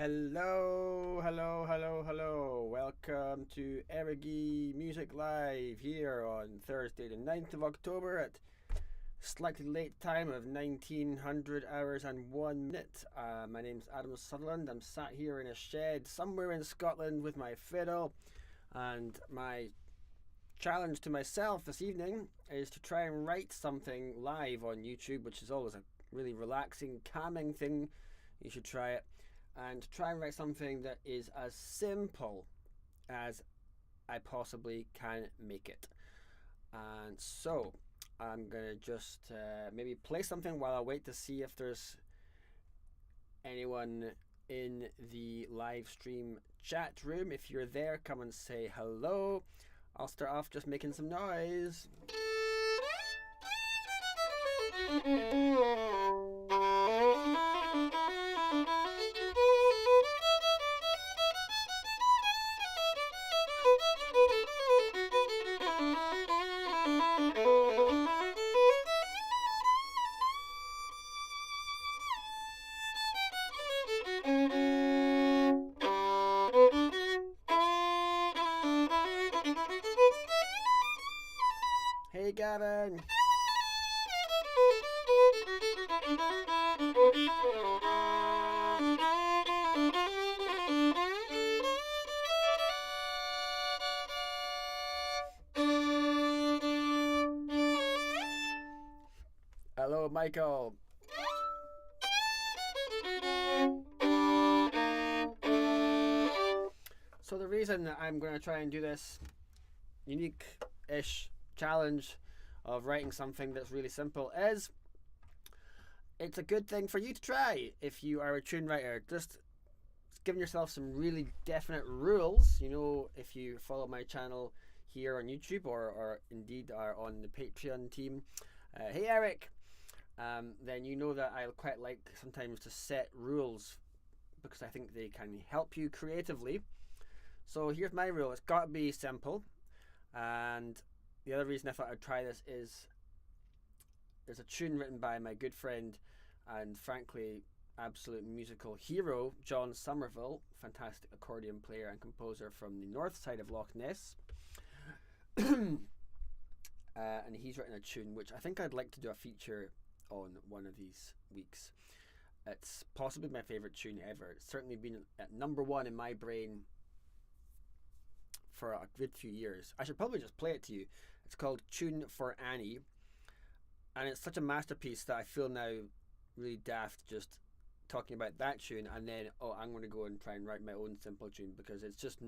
Hello, hello, hello, hello. Welcome to Errogie Music Live here on Thursday, the 9th of October at slightly late time of 1900 hours and 1 minute. My name's Adam Sutherland. I'm sat here in a shed somewhere in Scotland with my fiddle, and my challenge to myself this evening is to try and write something live on YouTube, which is always a really relaxing, calming thing. You should try it. And try and write something that is as simple as I possibly can make it. And so I'm gonna just maybe play something while I wait to see if there's anyone in the live stream chat room. If you're there, come and say hello. I'll start off just making some noise. Hey Gavin! Hello Michael! So the reason that I'm going to try and do this unique-ish challenge of writing something that's really simple is it's a good thing for you to try if you are a tune writer. Just giving yourself some really definite rules. You know, if you follow my channel here on YouTube or indeed are on the Patreon team, hey Eric, then you know that I quite like sometimes to set rules because I think they can help you creatively. So here's my rule. It's got to be simple. And the other reason I thought I'd try this is there's a tune written by my good friend and frankly absolute musical hero, John Somerville, fantastic accordion player and composer from the north side of Loch Ness. And he's written a tune which I think I'd like to do a feature on one of these weeks. It's possibly my favourite tune ever. It's certainly been at number one in my brain for a good few years. I should probably just play it to you. It's called Tune for Annie, and it's such a masterpiece that I feel now really daft just talking about that tune and then I'm going to go and try and write my own simple tune because it's just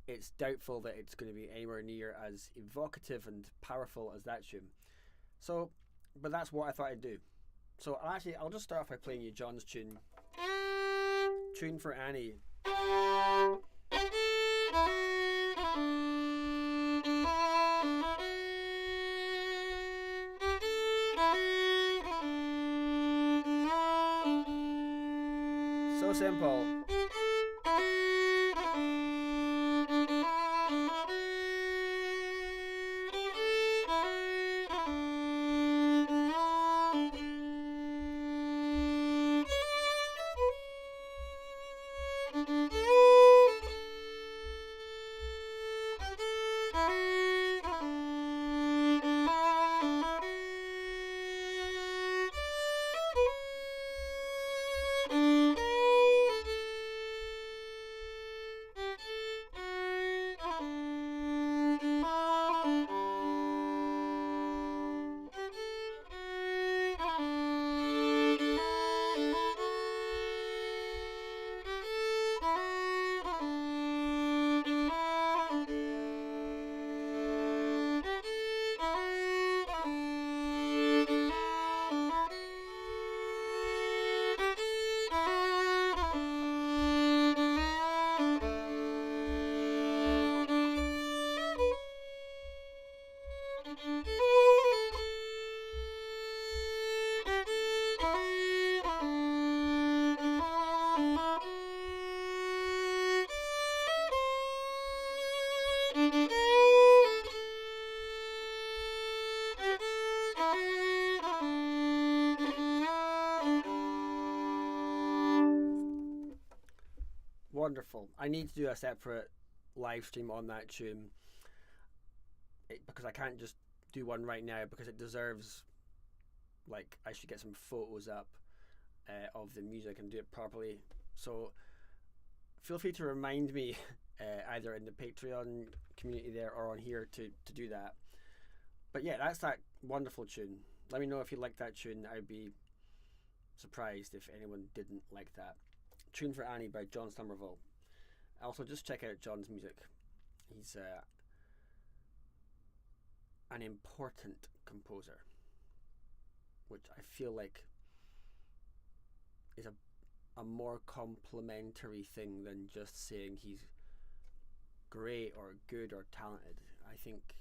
it's doubtful that it's going to be anywhere near as evocative and powerful as that tune. So, but that's what I thought I'd do. So I'll just start off by playing you John's tune, Tune for Annie. So simple. wonderful. I need to do a separate live stream on that tune because I can't just do one right now because it deserves, like, I should get some photos up of the music and do it properly. So feel free to remind me either in the Patreon community there or on here to do that. But yeah, that's that wonderful tune. Let me know if you like that tune. I'd be surprised if anyone didn't like that. Tune for Annie by John Somerville. Also, just check out John's music. He's an important composer, which I feel like is a more complimentary thing than just saying he's great or good or talented. I think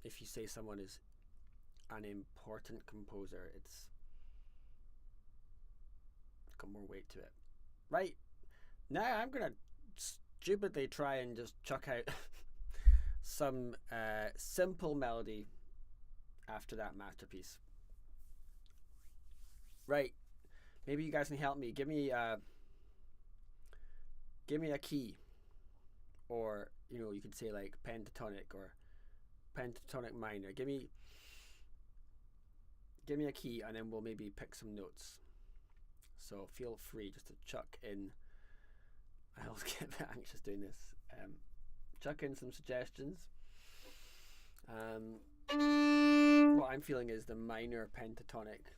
if you say someone is an important composer, it's got more weight to it. Right, now I'm gonna stupidly try and just chuck out some simple melody after that masterpiece. Right, maybe you guys can help me. Give me a key, or you could say like pentatonic or pentatonic minor. Give me a key, and then we'll maybe pick some notes. So feel free just to chuck in. I always get a bit anxious doing this. Chuck in some suggestions. What I'm feeling is the minor pentatonic.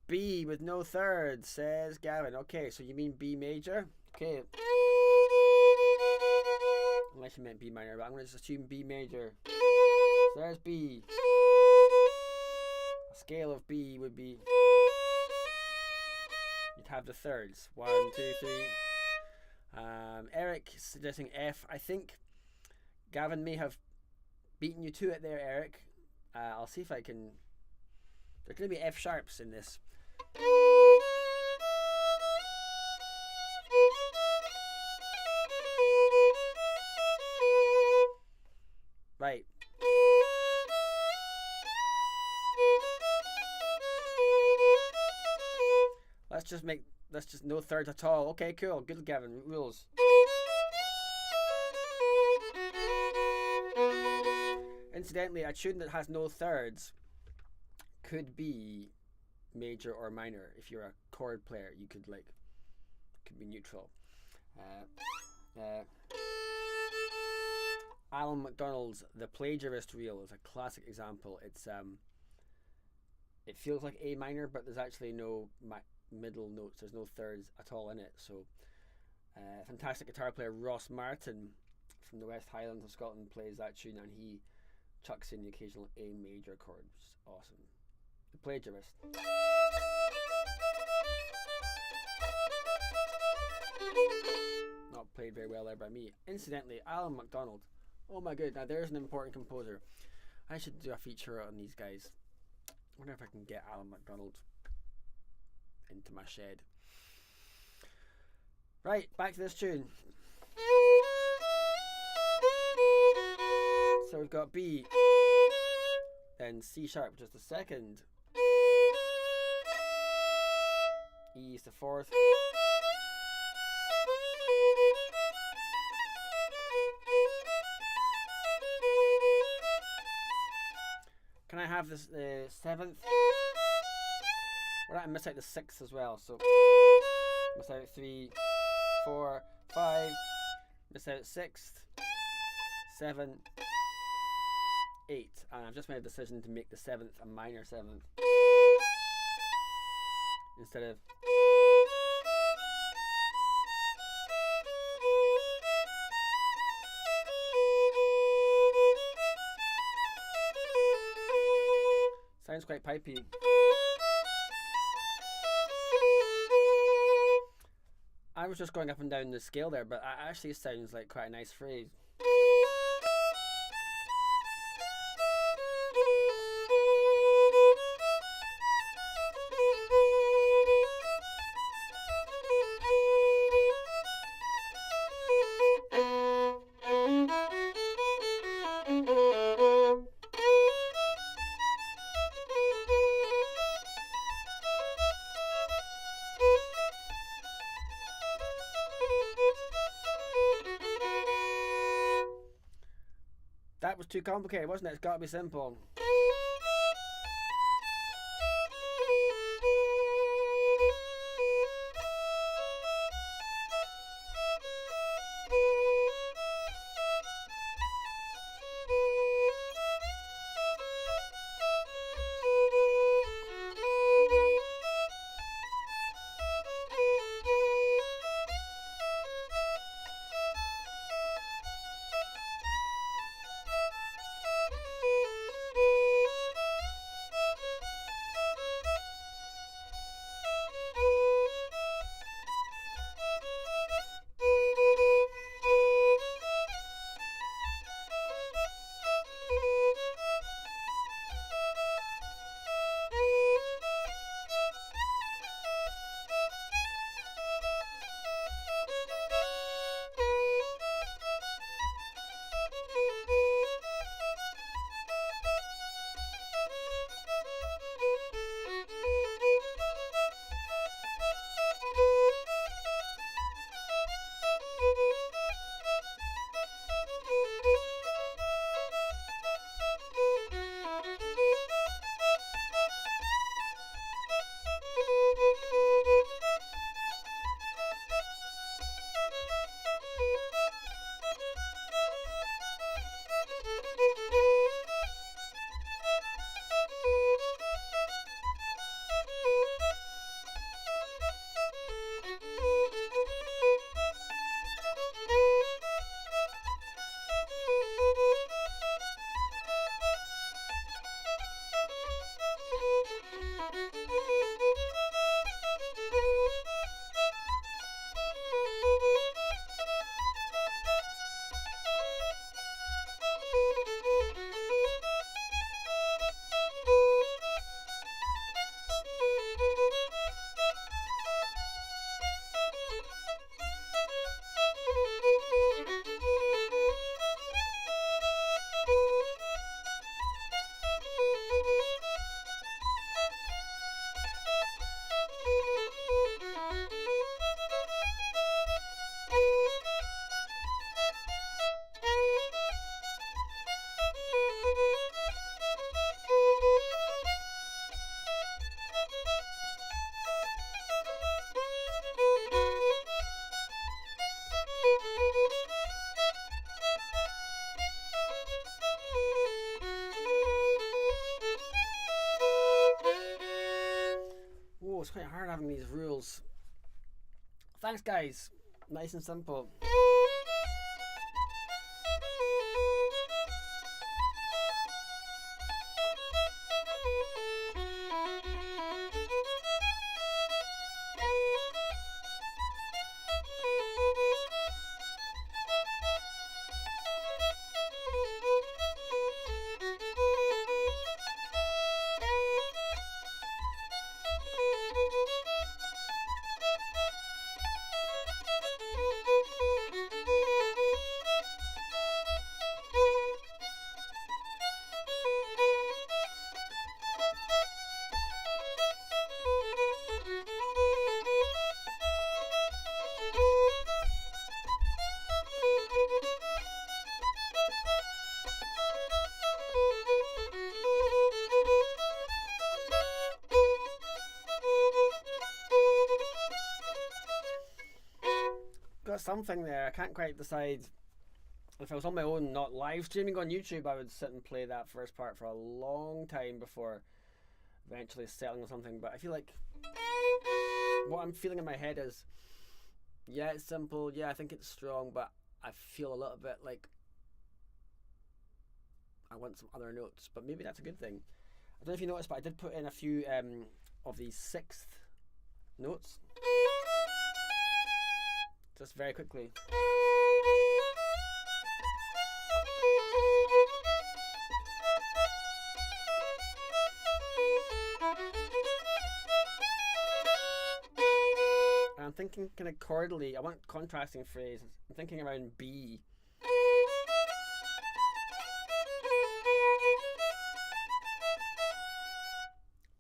B with no thirds, says Gavin. Okay, so you mean B major? Okay. Unless you meant B minor, but I'm going to just assume B major. So there's B. A scale of B would be... You'd have the thirds. 1, 2, 3. Eric suggesting F. I think Gavin may have beaten you to it there, Eric. I'll see if I can... There's going to be F sharps in this. Right. Let's just no thirds at all. Okay, cool. Good, Gavin. Rules. Incidentally, a tune that has no thirds could be major or minor. If you're a chord player, you could could be neutral. Alan McDonald's The Plagiarist Reel is a classic example. It's it feels like A minor, but there's actually no middle notes. There's no thirds at all in it. So fantastic guitar player Ross Martin from the West Highlands of Scotland plays that tune, and he chucks in the occasional A major chord, which is awesome. The Plagiarist. Not played very well there by me. Incidentally, Alan McDonald. Oh my god, now there's an important composer. I should do a feature on these guys. I wonder if I can get Alan McDonald into my shed. Right, back to this tune. So we've got B, then C sharp, just a second. E is the fourth. Can I have this seventh? Well, I miss out the sixth as well, so miss out 3, 4, 5, miss out sixth, 7, 8, and I've just made a decision to make the seventh a minor seventh instead of sounds quite pipey. I was just going up and down the scale there, but it actually sounds like quite a nice phrase. that was too complicated, wasn't it? It's got to be simple. It's quite hard having these rules. Thanks, guys. Nice and simple. Got something there. I can't quite decide. If I was on my own, not live streaming on YouTube, I would sit and play that first part for a long time before eventually settling on something. But I feel like what I'm feeling in my head is, yeah, it's simple. Yeah, I think it's strong, but I feel a little bit like I want some other notes. But maybe that's a good thing. I don't know if you noticed, but I did put in a few of these sixth notes. Just very quickly. And I'm thinking kind of chordally, I want contrasting phrase. I'm thinking around B.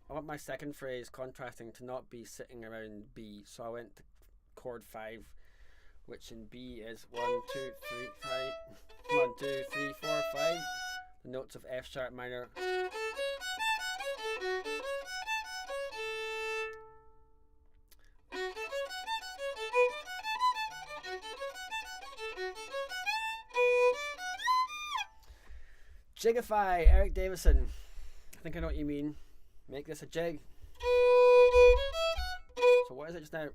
I want my second phrase contrasting to not be sitting around B, so I went to chord 5, which in B is 1, 2, 3, 5. 1, 2, 3, 4, 5. the notes of F sharp minor. Jigify, Eric Davison. I think I know what you mean. Make this a jig. So what is it just now?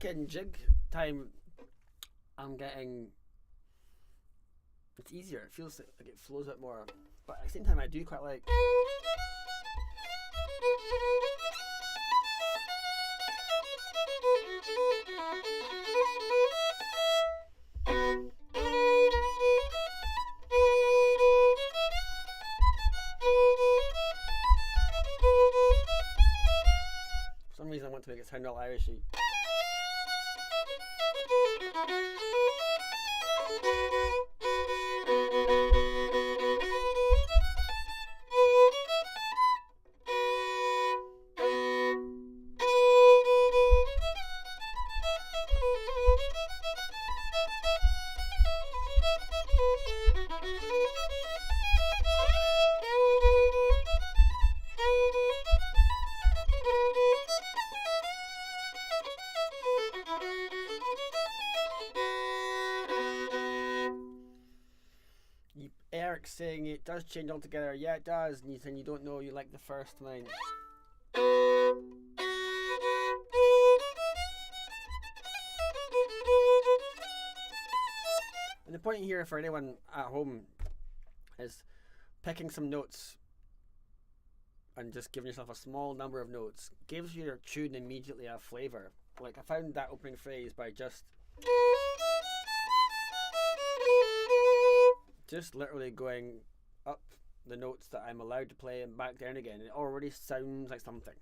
In jig time, I'm getting, it's easier, it feels like it flows a bit more, but at the same time I do quite like. For some reason I want to make it sound all Irishy. Eric's saying it does change altogether. Yeah, it does. And you saying you don't know, you like the first line. And the point here for anyone at home is picking some notes and just giving yourself a small number of notes gives your tune immediately a flavour. Like I found that opening phrase by just literally going up the notes that I'm allowed to play and back down again. It already sounds like something.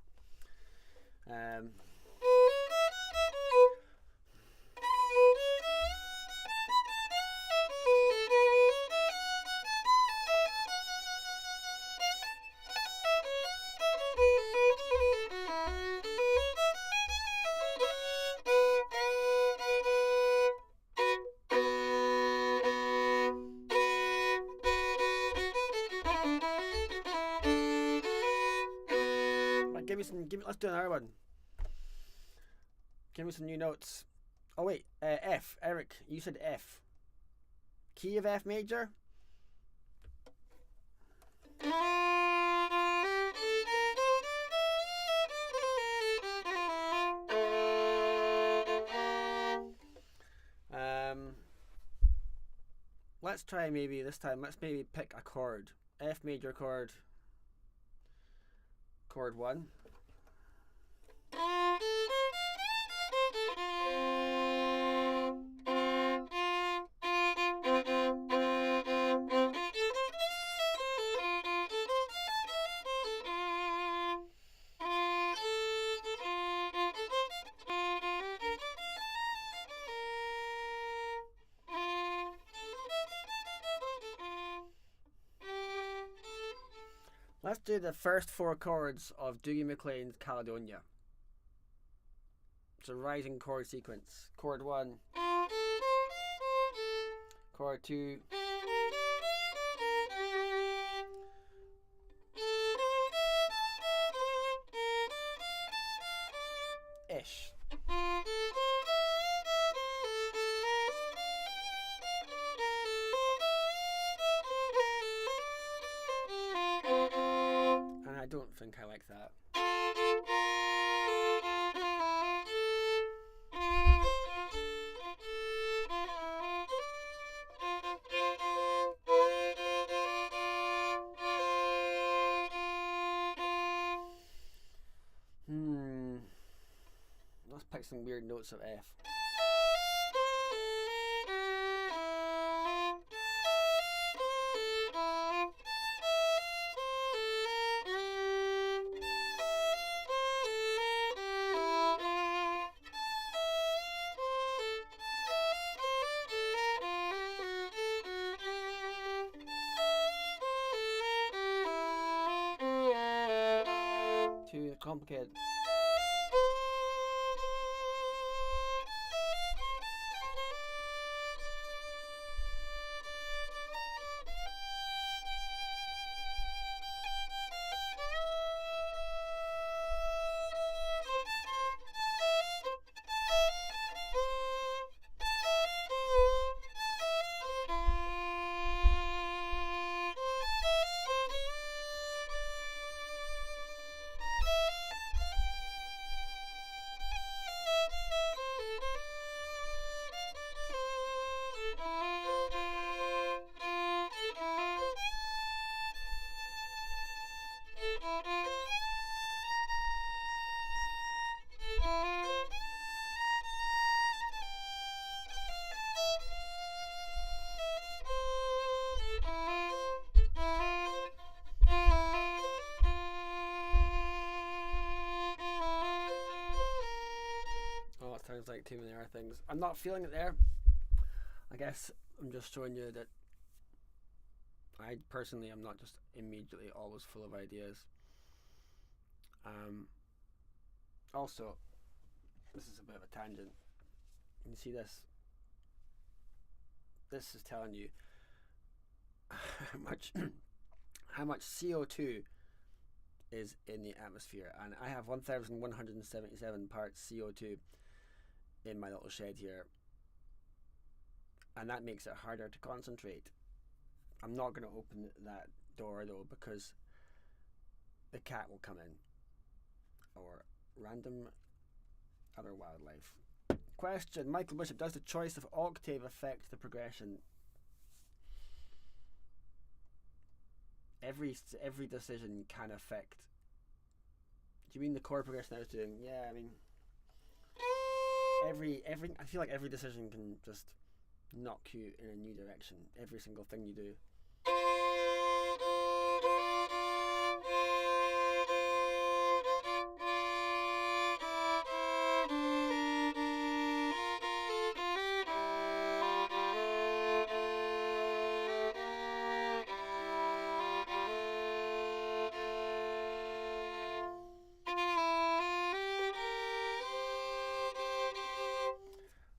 Let's do another one. Give me some new notes. Oh wait, F. Eric, you said F. Key of F major. Let's try maybe this time. Let's maybe pick a chord. F major chord. Chord 1. Let's do the first 4 chords of Dougie MacLean's Caledonia. It's a rising chord sequence. Chord 1, chord 2, ish. And I don't think I like that. like some weird notes of F. Too complicated. Oh, it sounds like too many other things. I'm not feeling it there. I guess I'm just showing you that I personally am not just immediately always full of ideas. Also, this is a bit of a tangent. You see this? This is telling you how much CO2 is in the atmosphere, and I have 1,177 parts CO2 in my little shed here, and that makes it harder to concentrate. I'm not going to open that door though, because the cat will come in, or random other wildlife. Question: Michael Bishop, does the choice of octave affect the progression? Every decision can affect. Do you mean the chord progression I was doing? Yeah, I mean every I feel like every decision can just knock you in a new direction. Every single thing you do.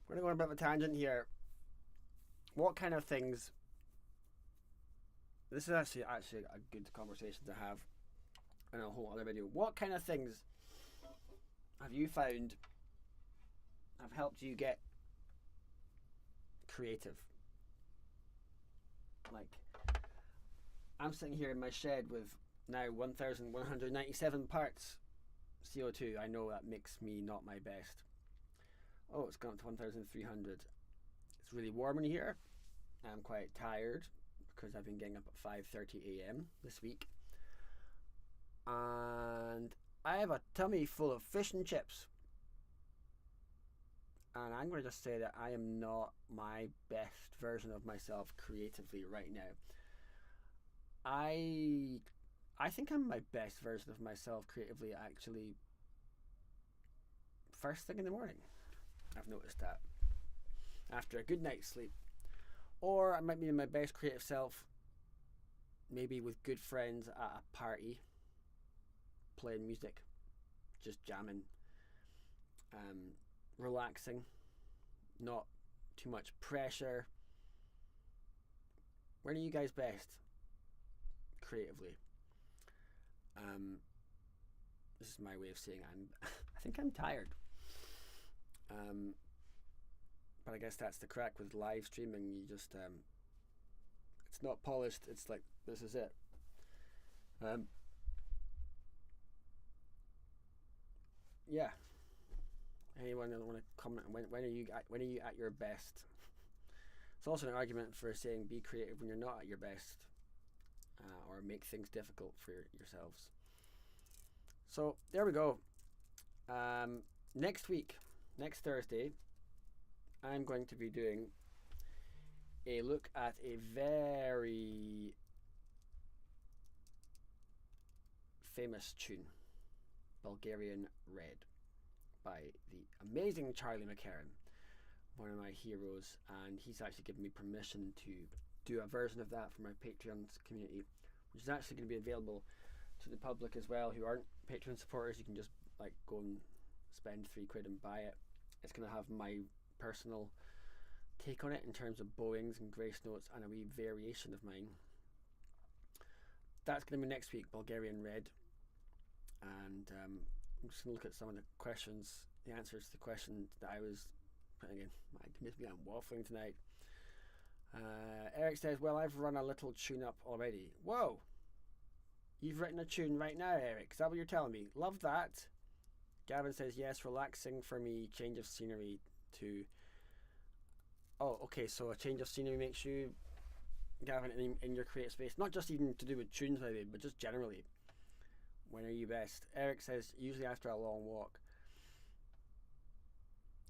We're going to go on a bit of a tangent here. What kind of things? This is actually a good conversation to have in a whole other video. What kind of things have you found have helped you get creative? Like, I'm sitting here in my shed with now 1,197 parts CO2. I know that makes me not my best. Oh, it's gone up to 1,300. It's really warm in here. I'm quite tired because I've been getting up at 5:30 a.m. this week. And I have a tummy full of fish and chips. And I'm going to just say that I am not my best version of myself creatively right now. I think I'm my best version of myself creatively actually first thing in the morning. I've noticed that. After a good night's sleep. Or I might be in my best creative self maybe with good friends at a party, playing music, just jamming, relaxing, not too much pressure. When are you guys best creatively? This is my way of saying I think I'm tired. But I guess that's the crack with live streaming. You just it's not polished. It's like, this is it. Yeah. Anyone want to comment? When are you at your best? It's also an argument for saying be creative when you're not at your best, or make things difficult for yourselves. So there we go. Next week next Thursday, I'm going to be doing a look at a very famous tune, Bulgarian Red, by the amazing Charlie McCarran, one of my heroes, and he's actually given me permission to do a version of that for my Patreon community, which is actually going to be available to the public as well who aren't Patreon supporters. You can just like go and spend £3 and buy it. It's going to have my personal take on it in terms of bowings and grace notes and a wee variation of mine. That's going to be next week, Bulgarian Red, and I'm just going to look at some of the questions, the answers to the questions that I was putting in. My goodness me, I'm waffling tonight. Eric says, well, I've run a little tune up already. Whoa, you've written a tune right now, Eric, is that what you're telling me? Love that. Gavin says, yes, relaxing for me, change of scenery to... Oh, okay, so a change of scenery makes you, Gavin, in your creative space, not just even to do with tunes maybe, but just generally. When are you best? Eric says, usually after a long walk.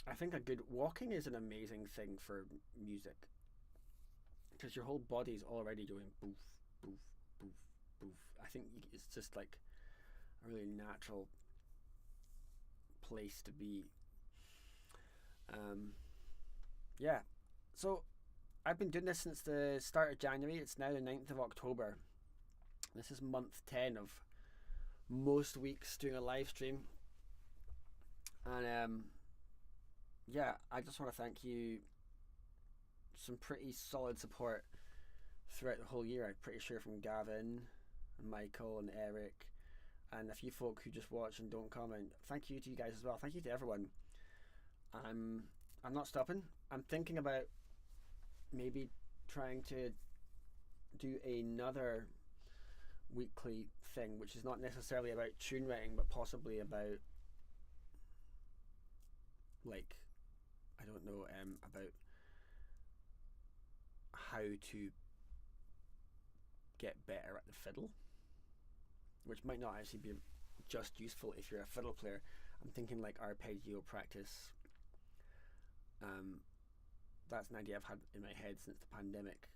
I think a good walking is an amazing thing for music, because your whole body's already doing boof, boof, boof, boof. I think it's just like a really natural place to be. Yeah, so I've been doing this since the start of January. It's now the 9th of October. This is month 10 of most weeks doing a live stream, and yeah, I just want to thank you. Some pretty solid support throughout the whole year, I'm pretty sure, from Gavin and Michael and Eric and a few folk who just watch and don't comment. Thank you to you guys as well. Thank you to everyone. I'm not stopping. I'm thinking about maybe trying to do another weekly thing, which is not necessarily about tune writing, but possibly about, like, I don't know, about how to get better at the fiddle, which might not actually be just useful if you're a fiddle player. I'm thinking like arpeggio practice. That's an idea I've had in my head since the pandemic.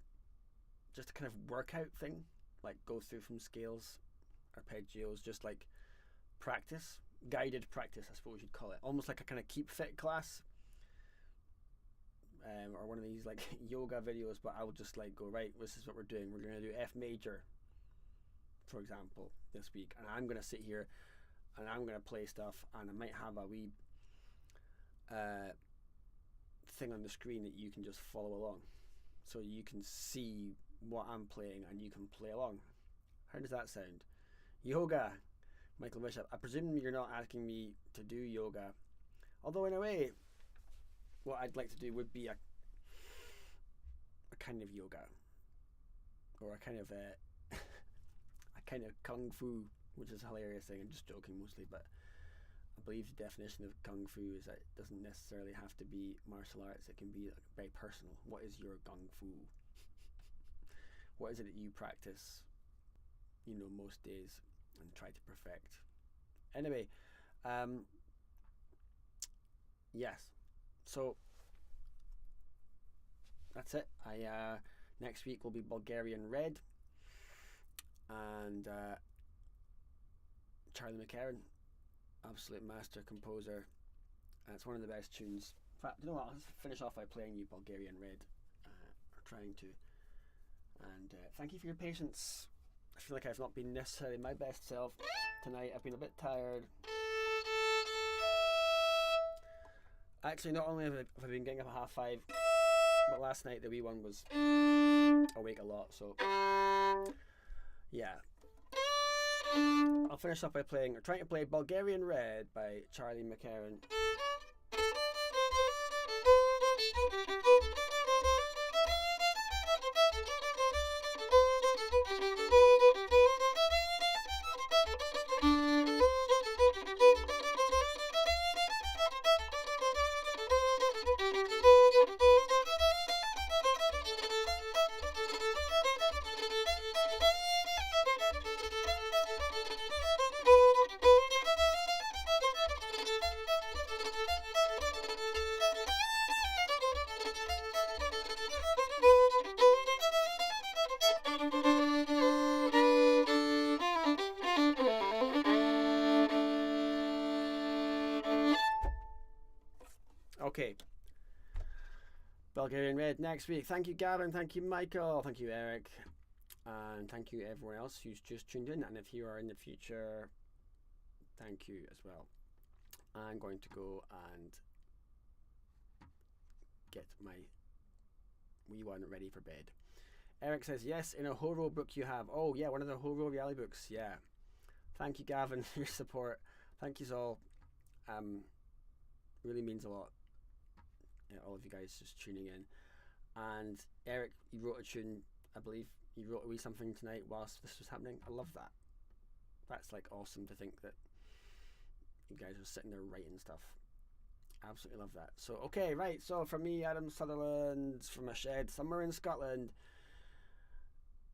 Just a kind of workout thing, like go through from scales, arpeggios, just like practice, guided practice, I suppose you'd call it. Almost like a kind of keep fit class. Or one of these like yoga videos, but I will just like go, right, this is what we're doing. We're going to do F major, for example, this week, and I'm going to sit here and I'm going to play stuff, and I might have a wee thing on the screen that you can just follow along, so you can see what I'm playing and you can play along. How does that sound? Yoga, Michael Bishop. I presume you're not asking me to do yoga, although in a way what I'd like to do would be a kind of yoga, or a kind of a kind of kung fu, which is a hilarious thing. I'm just joking mostly, but I believe the definition of kung fu is that it doesn't necessarily have to be martial arts. It can be very personal. What is your kung fu? What is it that you practice, most days and try to perfect? Anyway, yes. So that's it. Next week will be Bulgarian Red, and Charlie McCarran, absolute master composer. It's one of the best tunes. In fact, you know what? I'll just finish off by playing you Bulgarian Red, or trying to. And thank you for your patience. I feel like I've not been necessarily my best self tonight. I've been a bit tired. Actually, not only have I been getting up at 5:30, but last night the wee one was awake a lot, so yeah. I'll finish up by trying to play Bulgarian Red by Charlie McCarran. Okay. Bulgarian Red next week. Thank you, Gavin. Thank you, Michael. Thank you, Eric. And thank you, everyone else who's just tuned in. And if you are in the future, thank you as well. I'm going to go and get my wee one ready for bed. Eric says, yes, in a horror book you have. Oh, yeah, one of the horror reality books. Yeah. Thank you, Gavin, for your support. Thank you all. Really means a lot. Yeah, all of you guys just tuning in. And Eric, you wrote a tune, I believe. You wrote a wee something tonight whilst this was happening. I love that. That's like awesome to think that you guys are sitting there writing stuff. Absolutely love that. So, okay, right. So, from me, Adam Sutherland, from a shed somewhere in Scotland,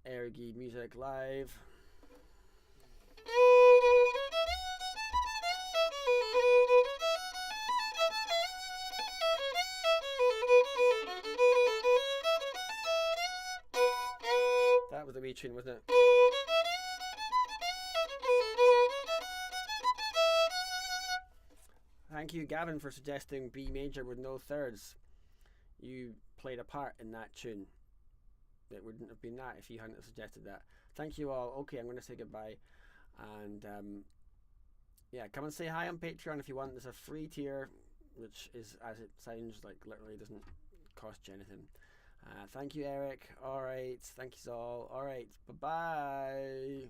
Errogie Music Live. That was a wee tune, wasn't it? Thank you, Gavin, for suggesting B major with no thirds. You played a part in that tune. It wouldn't have been that if you hadn't suggested that. Thank you all. Okay, I'm going to say goodbye. And yeah, come and say hi on Patreon if you want. There's a free tier, which is, as it sounds, like literally doesn't cost you anything. Thank you, Eric. All right. Thank you all. All right. Bye-bye.